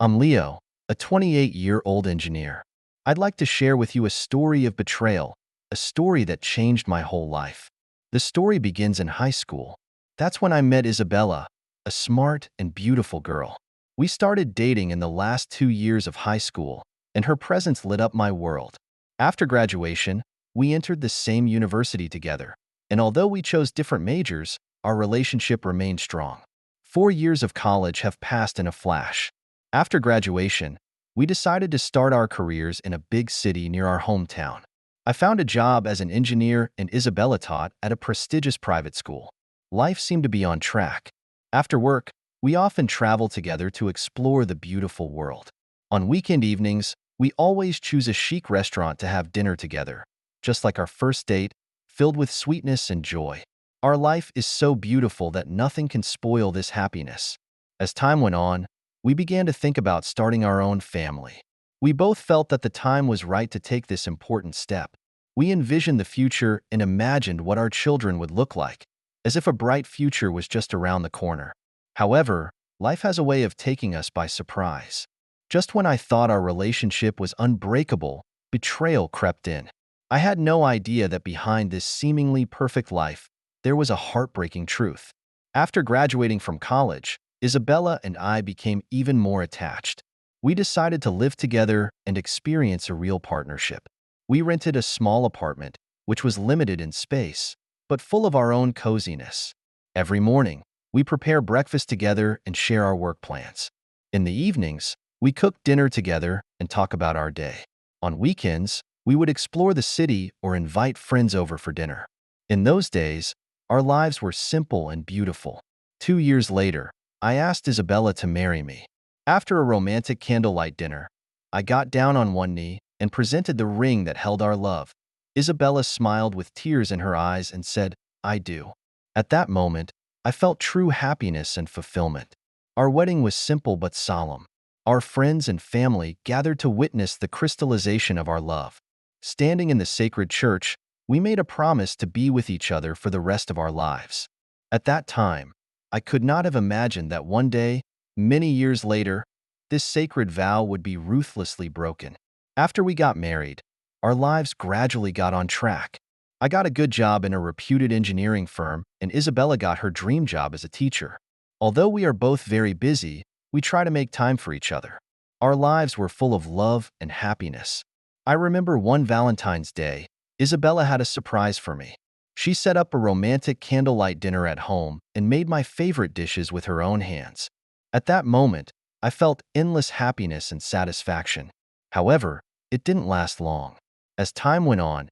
I'm Leo, a 28-year-old engineer. I'd like to share with you a story of betrayal, a story that changed my whole life. The story begins in high school. That's when I met Isabella, a smart and beautiful girl. We started dating in the last 2 years of high school, and her presence lit up my world. After graduation, we entered the same university together, and although we chose different majors, our relationship remained strong. 4 years of college have passed in a flash. After graduation, we decided to start our careers in a big city near our hometown. I found a job as an engineer and Isabella taught at a prestigious private school. Life seemed to be on track. After work, we often traveled together to explore the beautiful world. On weekend evenings, we always choose a chic restaurant to have dinner together, just like our first date, filled with sweetness and joy. Our life is so beautiful that nothing can spoil this happiness. As time went on, we began to think about starting our own family. We both felt that the time was right to take this important step. We envisioned the future and imagined what our children would look like, as if a bright future was just around the corner. However, life has a way of taking us by surprise. Just when I thought our relationship was unbreakable, betrayal crept in. I had no idea that behind this seemingly perfect life, there was a heartbreaking truth. After graduating from college, Isabella and I became even more attached. We decided to live together and experience a real partnership. We rented a small apartment, which was limited in space, but full of our own coziness. Every morning, we prepare breakfast together and share our work plans. In the evenings, we cook dinner together and talk about our day. On weekends, we would explore the city or invite friends over for dinner. In those days, our lives were simple and beautiful. 2 years later, I asked Isabella to marry me. After a romantic candlelight dinner, I got down on one knee and presented the ring that held our love. Isabella smiled with tears in her eyes and said, "I do." At that moment, I felt true happiness and fulfillment. Our wedding was simple but solemn. Our friends and family gathered to witness the crystallization of our love. Standing in the sacred church, we made a promise to be with each other for the rest of our lives. At that time, I could not have imagined that one day, many years later, this sacred vow would be ruthlessly broken. After we got married, our lives gradually got on track. I got a good job in a reputed engineering firm, and Isabella got her dream job as a teacher. Although we are both very busy, we try to make time for each other. Our lives were full of love and happiness. I remember one Valentine's Day, Isabella had a surprise for me. She set up a romantic candlelight dinner at home and made my favorite dishes with her own hands. At that moment, I felt endless happiness and satisfaction. However, it didn't last long. As time went on,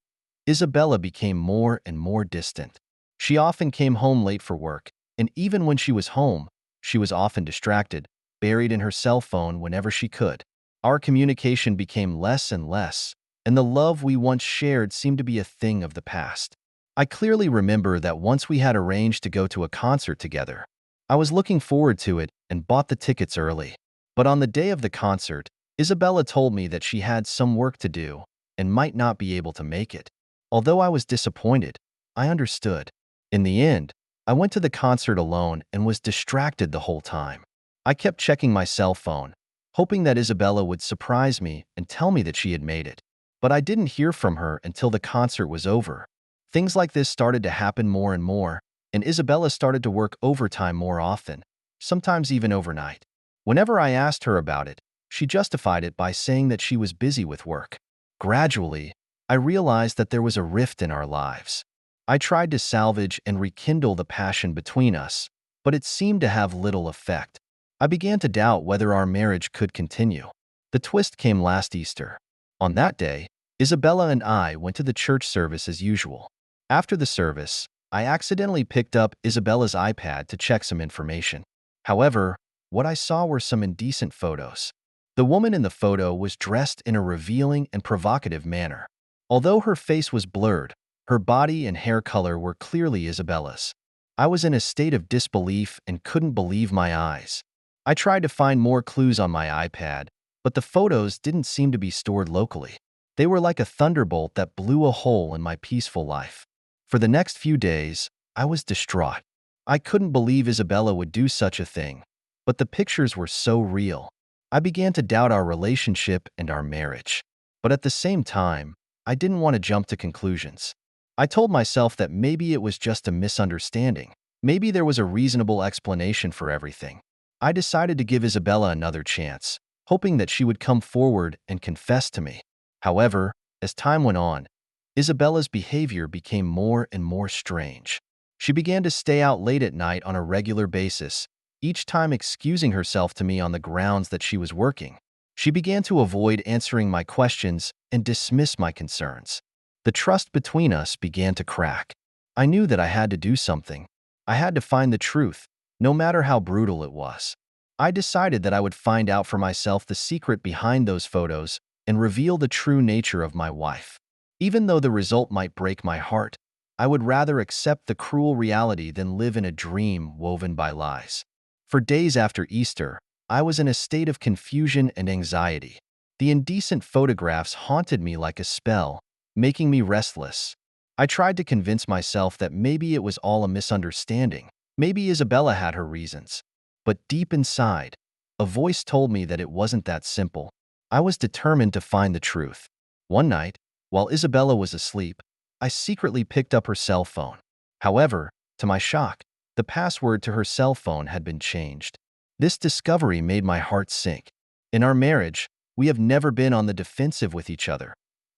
Isabella became more and more distant. She often came home late for work, and even when she was home, she was often distracted, buried in her cell phone whenever she could. Our communication became less and less, and the love we once shared seemed to be a thing of the past. I clearly remember that once we had arranged to go to a concert together. I was looking forward to it and bought the tickets early. But on the day of the concert, Isabella told me that she had some work to do and might not be able to make it. Although I was disappointed, I understood. In the end, I went to the concert alone and was distracted the whole time. I kept checking my cell phone, hoping that Isabella would surprise me and tell me that she had made it. But I didn't hear from her until the concert was over. Things like this started to happen more and more, and Isabella started to work overtime more often, sometimes even overnight. Whenever I asked her about it, she justified it by saying that she was busy with work. Gradually, I realized that there was a rift in our lives. I tried to salvage and rekindle the passion between us, but it seemed to have little effect. I began to doubt whether our marriage could continue. The twist came last Easter. On that day, Isabella and I went to the church service as usual. After the service, I accidentally picked up Isabella's iPad to check some information. However, what I saw were some indecent photos. The woman in the photo was dressed in a revealing and provocative manner. Although her face was blurred, her body and hair color were clearly Isabella's. I was in a state of disbelief and couldn't believe my eyes. I tried to find more clues on my iPad, but the photos didn't seem to be stored locally. They were like a thunderbolt that blew a hole in my peaceful life. For the next few days, I was distraught. I couldn't believe Isabella would do such a thing, but the pictures were so real. I began to doubt our relationship and our marriage. But at the same time, I didn't want to jump to conclusions. I told myself that maybe it was just a misunderstanding. Maybe there was a reasonable explanation for everything. I decided to give Isabella another chance, hoping that she would come forward and confess to me. However, as time went on, Isabella's behavior became more and more strange. She began to stay out late at night on a regular basis, each time excusing herself to me on the grounds that she was working. She began to avoid answering my questions and dismiss my concerns. The trust between us began to crack. I knew that I had to do something. I had to find the truth, no matter how brutal it was. I decided that I would find out for myself the secret behind those photos and reveal the true nature of my wife. Even though the result might break my heart, I would rather accept the cruel reality than live in a dream woven by lies. For days after Easter, I was in a state of confusion and anxiety. The indecent photographs haunted me like a spell, making me restless. I tried to convince myself that maybe it was all a misunderstanding. Maybe Isabella had her reasons. But deep inside, a voice told me that it wasn't that simple. I was determined to find the truth. One night, while Isabella was asleep, I secretly picked up her cell phone. However, to my shock, the password to her cell phone had been changed. This discovery made my heart sink. In our marriage, we have never been on the defensive with each other.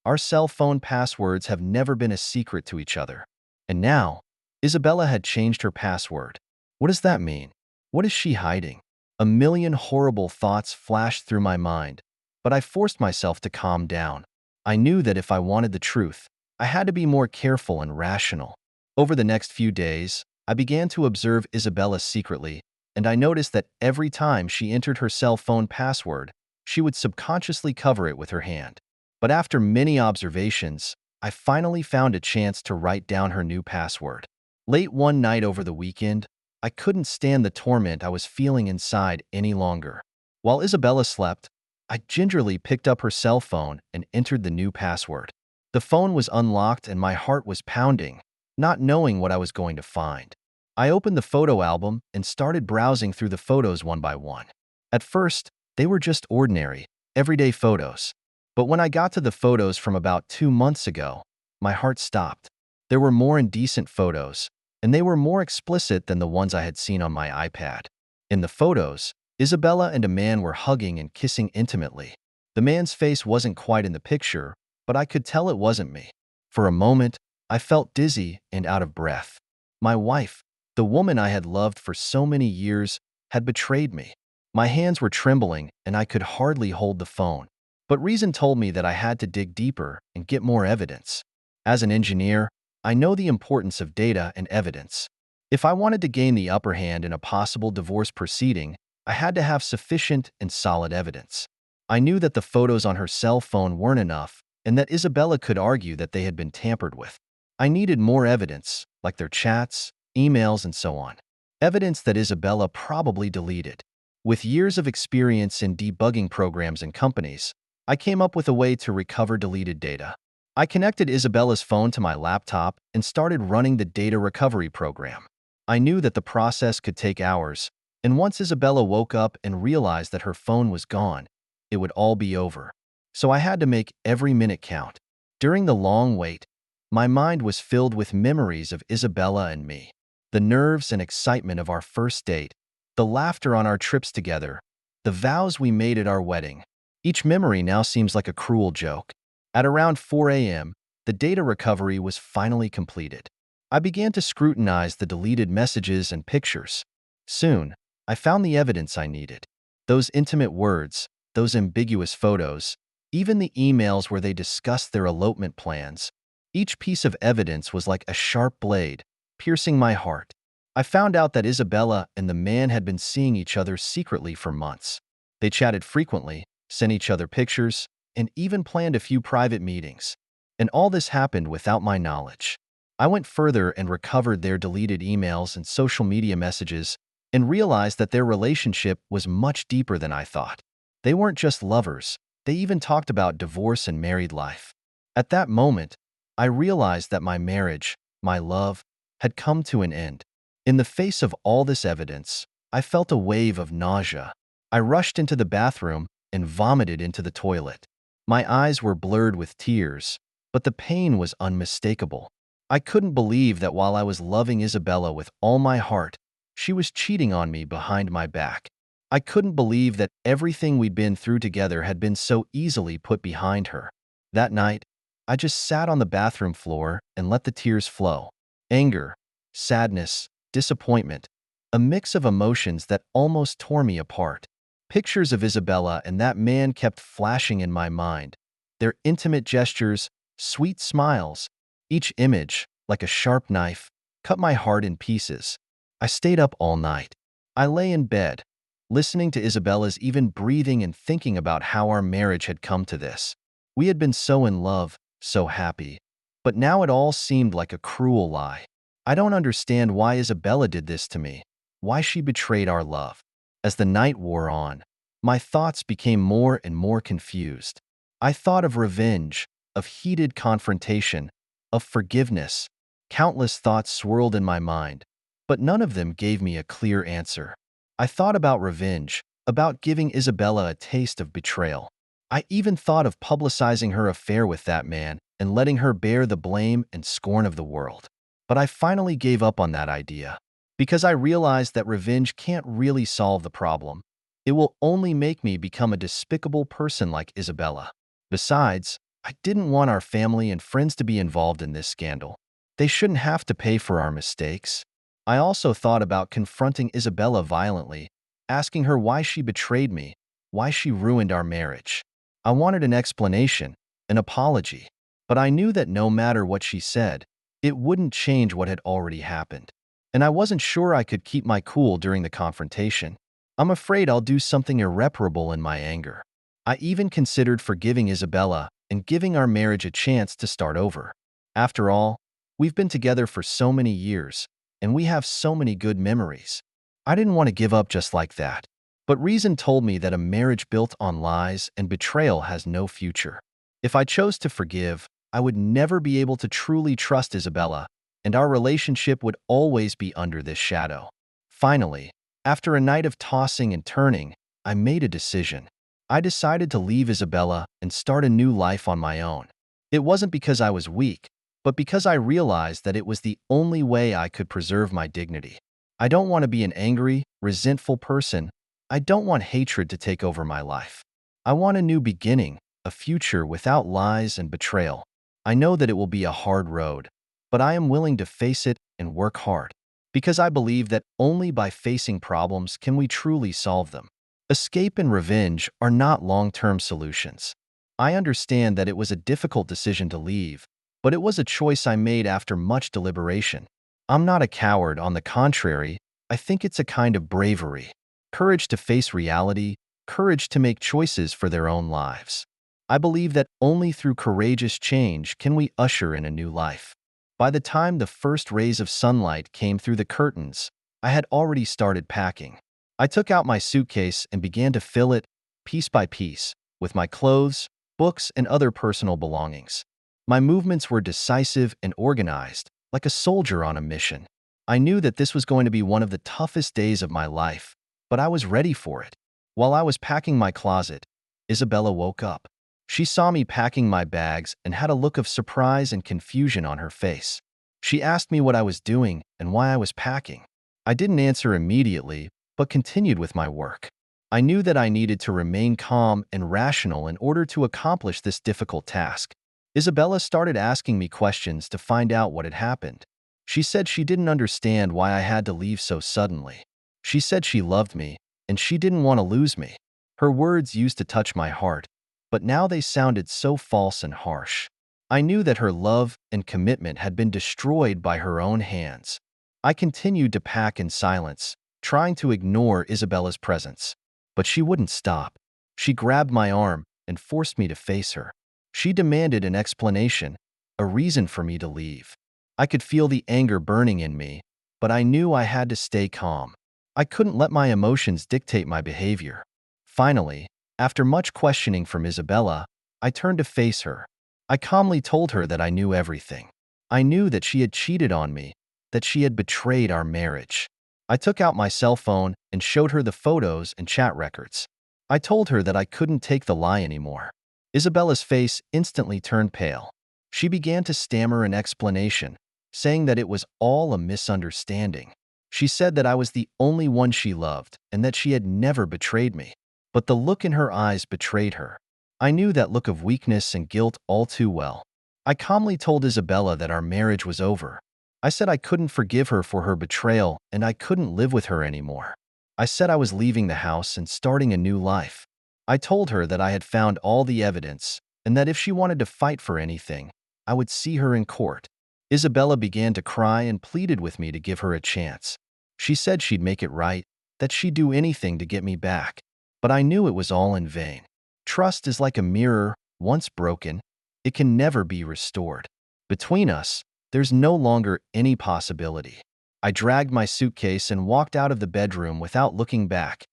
Our cell phone passwords have never been a secret to each other. And now, Isabella had changed her password. What does that mean? What is she hiding? A million horrible thoughts flashed through my mind, but I forced myself to calm down. I knew that if I wanted the truth, I had to be more careful and rational. Over the next few days, I began to observe Isabella secretly, and I noticed that every time she entered her cell phone password, she would subconsciously cover it with her hand. But after many observations, I finally found a chance to write down her new password. Late one night over the weekend, I couldn't stand the torment I was feeling inside any longer. While Isabella slept, I gingerly picked up her cell phone and entered the new password. The phone was unlocked and my heart was pounding, not knowing what I was going to find. I opened the photo album and started browsing through the photos one by one. At first, they were just ordinary, everyday photos. But when I got to the photos from about 2 months ago, my heart stopped. There were more indecent photos, and they were more explicit than the ones I had seen on my iPad. In the photos, Isabella and a man were hugging and kissing intimately. The man's face wasn't quite in the picture, but I could tell it wasn't me. For a moment, I felt dizzy and out of breath. My wife, the woman I had loved for so many years, had betrayed me. My hands were trembling and I could hardly hold the phone. But reason told me that I had to dig deeper and get more evidence. As an engineer, I know the importance of data and evidence. If I wanted to gain the upper hand in a possible divorce proceeding, I had to have sufficient and solid evidence. I knew that the photos on her cell phone weren't enough and that Isabella could argue that they had been tampered with. I needed more evidence, like their chats, emails, and so on. Evidence that Isabella probably deleted. With years of experience in debugging programs and companies, I came up with a way to recover deleted data. I connected Isabella's phone to my laptop and started running the data recovery program. I knew that the process could take hours, and once Isabella woke up and realized that her phone was gone, it would all be over. So I had to make every minute count. During the long wait, my mind was filled with memories of Isabella and me. The nerves and excitement of our first date, the laughter on our trips together, the vows we made at our wedding. Each memory now seems like a cruel joke. At around 4 a.m., the data recovery was finally completed. I began to scrutinize the deleted messages and pictures. Soon, I found the evidence I needed. Those intimate words, those ambiguous photos, even the emails where they discussed their elopement plans. Each piece of evidence was like a sharp blade, piercing my heart. I found out that Isabella and the man had been seeing each other secretly for months. They chatted frequently, sent each other pictures, and even planned a few private meetings. And all this happened without my knowledge. I went further and recovered their deleted emails and social media messages and realized that their relationship was much deeper than I thought. They weren't just lovers, they even talked about divorce and married life. At that moment, I realized that my marriage, my love, had come to an end. In the face of all this evidence, I felt a wave of nausea. I rushed into the bathroom and vomited into the toilet. My eyes were blurred with tears, but the pain was unmistakable. I couldn't believe that while I was loving Isabella with all my heart, she was cheating on me behind my back. I couldn't believe that everything we'd been through together had been so easily put behind her. That night, I just sat on the bathroom floor and let the tears flow. Anger, sadness, disappointment, a mix of emotions that almost tore me apart. Pictures of Isabella and that man kept flashing in my mind. Their intimate gestures, sweet smiles, each image, like a sharp knife, cut my heart in pieces. I stayed up all night. I lay in bed, listening to Isabella's even breathing and thinking about how our marriage had come to this. We had been so in love, so happy. But now it all seemed like a cruel lie. I don't understand why Isabella did this to me, why she betrayed our love. As the night wore on, my thoughts became more and more confused. I thought of revenge, of heated confrontation, of forgiveness. Countless thoughts swirled in my mind, but none of them gave me a clear answer. I thought about revenge, about giving Isabella a taste of betrayal. I even thought of publicizing her affair with that man and letting her bear the blame and scorn of the world. But I finally gave up on that idea, because I realized that revenge can't really solve the problem. It will only make me become a despicable person like Isabella. Besides, I didn't want our family and friends to be involved in this scandal. They shouldn't have to pay for our mistakes. I also thought about confronting Isabella violently, asking her why she betrayed me, why she ruined our marriage. I wanted an explanation, an apology, but I knew that no matter what she said, it wouldn't change what had already happened. And I wasn't sure I could keep my cool during the confrontation. I'm afraid I'll do something irreparable in my anger. I even considered forgiving Isabella and giving our marriage a chance to start over. After all, we've been together for so many years, and we have so many good memories. I didn't want to give up just like that. But reason told me that a marriage built on lies and betrayal has no future. If I chose to forgive, I would never be able to truly trust Isabella, and our relationship would always be under this shadow. Finally, after a night of tossing and turning, I made a decision. I decided to leave Isabella and start a new life on my own. It wasn't because I was weak, but because I realized that it was the only way I could preserve my dignity. I don't want to be an angry, resentful person. I don't want hatred to take over my life. I want a new beginning, a future without lies and betrayal. I know that it will be a hard road, but I am willing to face it and work hard, because I believe that only by facing problems can we truly solve them. Escape and revenge are not long-term solutions. I understand that it was a difficult decision to leave, but it was a choice I made after much deliberation. I'm not a coward, on the contrary, I think it's a kind of bravery. Courage to face reality, courage to make choices for their own lives. I believe that only through courageous change can we usher in a new life. By the time the first rays of sunlight came through the curtains, I had already started packing. I took out my suitcase and began to fill it, piece by piece, with my clothes, books, and other personal belongings. My movements were decisive and organized, like a soldier on a mission. I knew that this was going to be one of the toughest days of my life, but I was ready for it. While I was packing my closet, Isabella woke up. She saw me packing my bags and had a look of surprise and confusion on her face. She asked me what I was doing and why I was packing. I didn't answer immediately, but continued with my work. I knew that I needed to remain calm and rational in order to accomplish this difficult task. Isabella started asking me questions to find out what had happened. She said she didn't understand why I had to leave so suddenly. She said she loved me, and she didn't want to lose me. Her words used to touch my heart, but now they sounded so false and harsh. I knew that her love and commitment had been destroyed by her own hands. I continued to pack in silence, trying to ignore Isabella's presence. But she wouldn't stop. She grabbed my arm and forced me to face her. She demanded an explanation, a reason for me to leave. I could feel the anger burning in me, but I knew I had to stay calm. I couldn't let my emotions dictate my behavior. Finally, after much questioning from Isabella, I turned to face her. I calmly told her that I knew everything. I knew that she had cheated on me, that she had betrayed our marriage. I took out my cell phone and showed her the photos and chat records. I told her that I couldn't take the lie anymore. Isabella's face instantly turned pale. She began to stammer an explanation, saying that it was all a misunderstanding. She said that I was the only one she loved and that she had never betrayed me. But the look in her eyes betrayed her. I knew that look of weakness and guilt all too well. I calmly told Isabella that our marriage was over. I said I couldn't forgive her for her betrayal and I couldn't live with her anymore. I said I was leaving the house and starting a new life. I told her that I had found all the evidence and that if she wanted to fight for anything, I would see her in court. Isabella began to cry and pleaded with me to give her a chance. She said she'd make it right, that she'd do anything to get me back. But I knew it was all in vain. Trust is like a mirror, once broken, it can never be restored. Between us, there's no longer any possibility. I dragged my suitcase and walked out of the bedroom without looking back.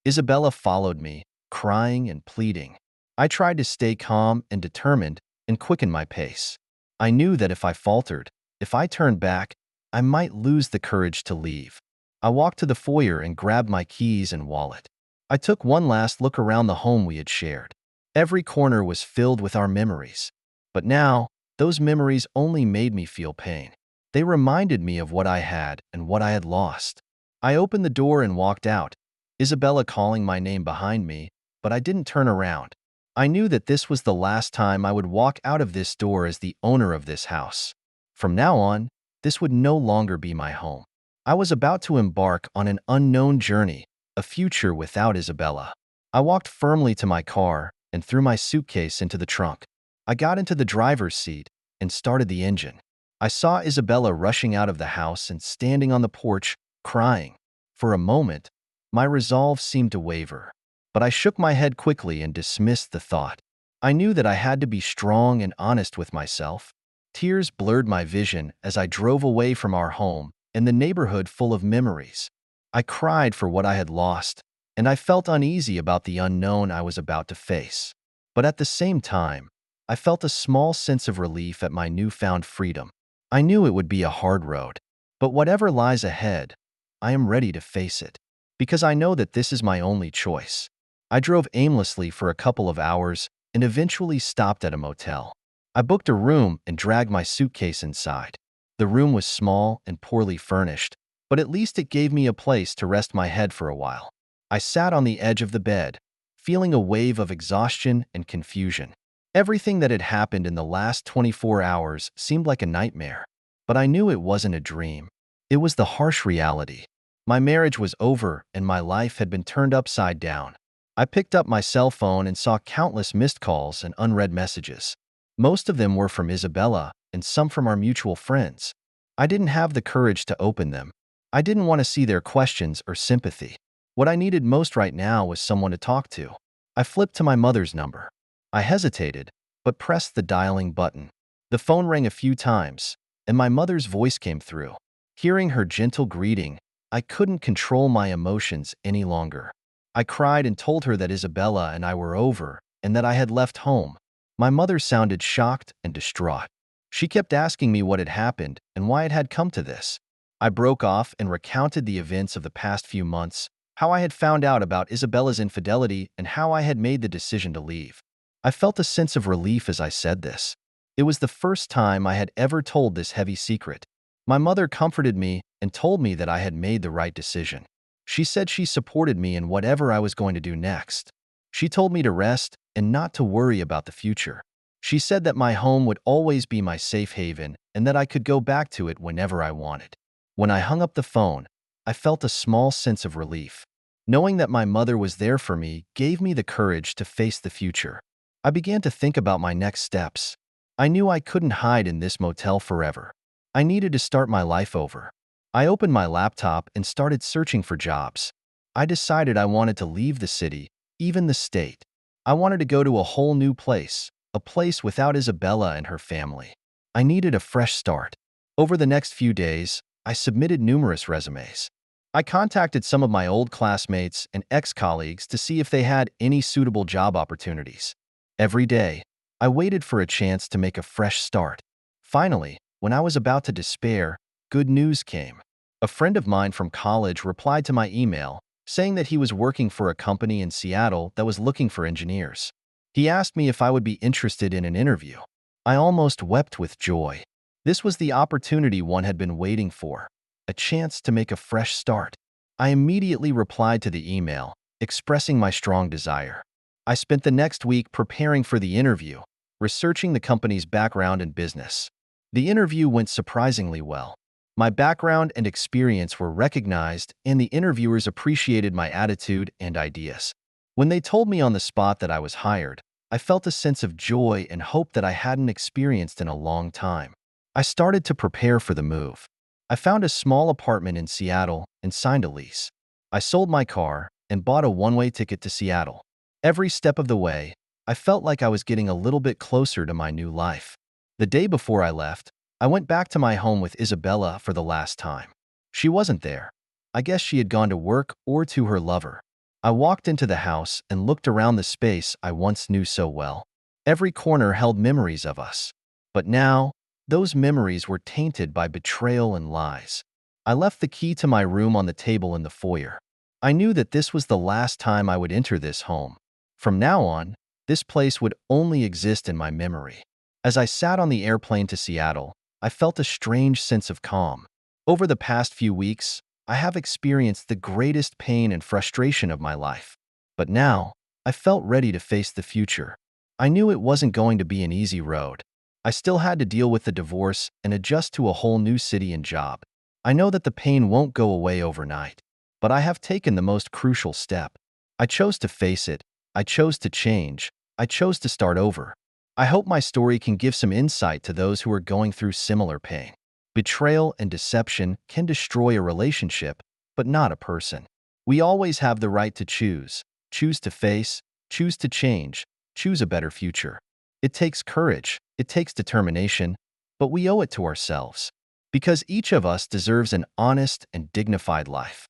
Isabella followed me, crying and pleading. I tried to stay calm and determined and quicken my pace. I knew that if I faltered, if I turned back, I might lose the courage to leave. I walked to the foyer and grabbed my keys and wallet. I took one last look around the home we had shared. Every corner was filled with our memories. But now, those memories only made me feel pain. They reminded me of what I had and what I had lost. I opened the door and walked out, Isabella calling my name behind me, but I didn't turn around. I knew that this was the last time I would walk out of this door as the owner of this house. From now on, this would no longer be my home. I was about to embark on an unknown journey, a future without Isabella. I walked firmly to my car and threw my suitcase into the trunk. I got into the driver's seat and started the engine. I saw Isabella rushing out of the house and standing on the porch, crying. For a moment, my resolve seemed to waver, but I shook my head quickly and dismissed the thought. I knew that I had to be strong and honest with myself. Tears blurred my vision as I drove away from our home and the neighborhood full of memories. I cried for what I had lost, and I felt uneasy about the unknown I was about to face. But at the same time, I felt a small sense of relief at my newfound freedom. I knew it would be a hard road, but whatever lies ahead, I am ready to face it, because I know that this is my only choice. I drove aimlessly for a couple of hours and eventually stopped at a motel. I booked a room and dragged my suitcase inside. The room was small and poorly furnished, but at least it gave me a place to rest my head for a while. I sat on the edge of the bed, feeling a wave of exhaustion and confusion. Everything that had happened in the last 24 hours seemed like a nightmare, but I knew it wasn't a dream. It was the harsh reality. My marriage was over and my life had been turned upside down. I picked up my cell phone and saw countless missed calls and unread messages. Most of them were from Isabella and some from our mutual friends. I didn't have the courage to open them. I didn't want to see their questions or sympathy. What I needed most right now was someone to talk to. I flipped to my mother's number. I hesitated, but pressed the dialing button. The phone rang a few times, and my mother's voice came through. Hearing her gentle greeting, I couldn't control my emotions any longer. I cried and told her that Isabella and I were over and that I had left home. My mother sounded shocked and distraught. She kept asking me what had happened and why it had come to this. I broke off and recounted the events of the past few months, how I had found out about Isabella's infidelity and how I had made the decision to leave. I felt a sense of relief as I said this. It was the first time I had ever told this heavy secret. My mother comforted me and told me that I had made the right decision. She said she supported me in whatever I was going to do next. She told me to rest and not to worry about the future. She said that my home would always be my safe haven and that I could go back to it whenever I wanted. When I hung up the phone, I felt a small sense of relief. Knowing that my mother was there for me gave me the courage to face the future. I began to think about my next steps. I knew I couldn't hide in this motel forever. I needed to start my life over. I opened my laptop and started searching for jobs. I decided I wanted to leave the city, even the state. I wanted to go to a whole new place, a place without Isabella and her family. I needed a fresh start. Over the next few days, I submitted numerous resumes. I contacted some of my old classmates and ex-colleagues to see if they had any suitable job opportunities. Every day, I waited for a chance to make a fresh start. Finally, when I was about to despair, good news came. A friend of mine from college replied to my email, saying that he was working for a company in Seattle that was looking for engineers. He asked me if I would be interested in an interview. I almost wept with joy. This was the opportunity one had been waiting for, a chance to make a fresh start. I immediately replied to the email, expressing my strong desire. I spent the next week preparing for the interview, researching the company's background and business. The interview went surprisingly well. My background and experience were recognized, and the interviewers appreciated my attitude and ideas. When they told me on the spot that I was hired, I felt a sense of joy and hope that I hadn't experienced in a long time. I started to prepare for the move. I found a small apartment in Seattle and signed a lease. I sold my car and bought a one-way ticket to Seattle. Every step of the way, I felt like I was getting a little bit closer to my new life. The day before I left, I went back to my home with Isabella for the last time. She wasn't there. I guess she had gone to work or to her lover. I walked into the house and looked around the space I once knew so well. Every corner held memories of us. But now, those memories were tainted by betrayal and lies. I left the key to my room on the table in the foyer. I knew that this was the last time I would enter this home. From now on, this place would only exist in my memory. As I sat on the airplane to Seattle, I felt a strange sense of calm. Over the past few weeks, I have experienced the greatest pain and frustration of my life. But now, I felt ready to face the future. I knew it wasn't going to be an easy road. I still had to deal with the divorce and adjust to a whole new city and job. I know that the pain won't go away overnight, but I have taken the most crucial step. I chose to face it. I chose to change. I chose to start over. I hope my story can give some insight to those who are going through similar pain. Betrayal and deception can destroy a relationship, but not a person. We always have the right to choose. Choose to face, choose to change, choose a better future. It takes courage, it takes determination, but we owe it to ourselves. Because each of us deserves an honest and dignified life.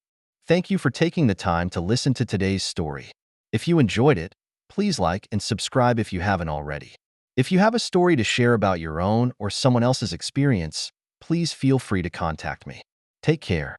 Thank you for taking the time to listen to today's story. If you enjoyed it, please like and subscribe if you haven't already. If you have a story to share about your own or someone else's experience, please feel free to contact me. Take care.